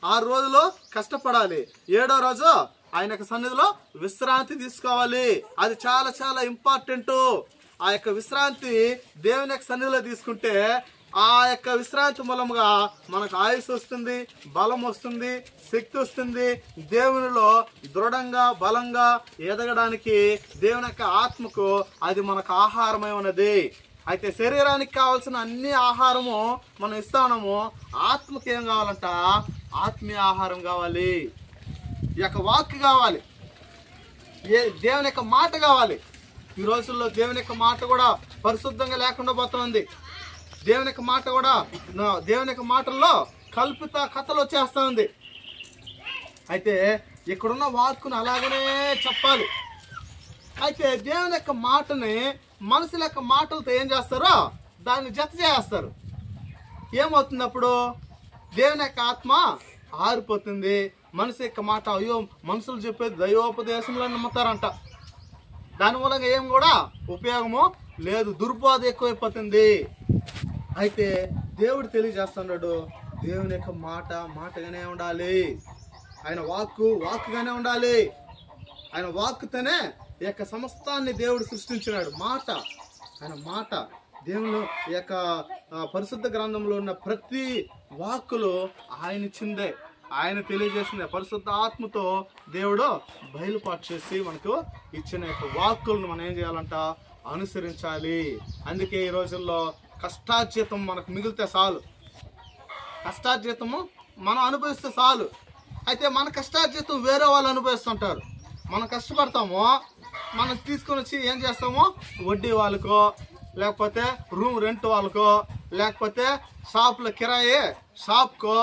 6 రోజులు కష్టపడాలి, 7వ రోజు ఆయన యొక్క సన్నిధిలో విశ్రాంతి తీసుకోవాలి. అది చాలా చాలా ఇంపార్టెంట్. ఆ యొక్క విశ్రాంతి దేవుని యొక్క సన్నిధిలో తీసుకుంటే ఆ యొక్క విశ్రాంతి మూలంగా మనకు ఆయుష్ వస్తుంది, బలం వస్తుంది, శక్తి వస్తుంది. దేవునిలో దృఢంగా బలంగా ఎదగడానికి దేవుని యొక్క ఆత్మకు అది మనకు ఆహారమై ఉన్నది. అయితే శరీరానికి కావాల్సిన అన్ని ఆహారము మనం ఇస్తాము, ఆత్మకి ఏం కావాలంట? ఆత్మీయ ఆహారం కావాలి, ఈ యొక్క వాక్కు కావాలి, దేవుని యొక్క మాట కావాలి. ఈ రోజుల్లో దేవుని యొక్క మాట కూడా పరిశుద్ధంగా లేకుండా పోతుంది. దేవుని యొక్క మాట కూడా దేవుని యొక్క మాటల్లో కల్పిత కథలు వచ్చేస్తా ఉంది. అయితే ఇక్కడున్న వాక్కును అలాగనే చెప్పాలి. అయితే దేవుని యొక్క మాటని మనుషుల యొక్క మాటలతో ఏం చేస్తారో దాన్ని జత చేస్తారు. ఏమవుతుంది అప్పుడు? దేవుని యొక్క ఆత్మ ఆరిపోతుంది. మనిషి యొక్క మాట అయ్యో మనుషులు చెప్పేది దైవోపదేశంలో నమ్ముతారంట. దాని మూలంగా ఏం కూడా ఉపయోగము లేదు, దుర్బోధ ఎక్కువైపోతుంది. అయితే దేవుడు తెలియజేస్తున్నాడు, దేవుని యొక్క మాట మాటగానే ఉండాలి, ఆయన వాక్కు వాక్కుగానే ఉండాలి. ఆయన వాక్కుతోనే ఈ యొక్క సమస్తాన్ని దేవుడు సృష్టించినాడు. మాట, ఆయన మాట, దేవుడు ఈ యొక్క పరిశుద్ధ గ్రంథంలో ఉన్న ప్రతి వాక్కులు ఆయన ఇచ్చిందే, ఆయన తెలియజేసిందే. పరిశుద్ధ ఆత్మతో దేవుడు బయలుపాటు చేసి మనకు ఇచ్చిన యొక్క వాక్కులను మనం ఏం చేయాలంట? అనుసరించాలి. అందుకే ఈ రోజుల్లో కష్టార్జితం మనకు మిగిలితే చాలు, కష్టార్జితము మనం అనుభవిస్తే చాలు. అయితే మన కష్టార్జితం వేరే వాళ్ళు అనుభవిస్తుంటారు. మనం కష్టపడతాము, మనం తీసుకొని వచ్చి ఏం చేస్తాము? వడ్డీ వాళ్ళకో, లేకపోతే రూమ్ రెంట్ వాళ్ళకో, లేకపోతే షాపుల కిరాయి షాప్కో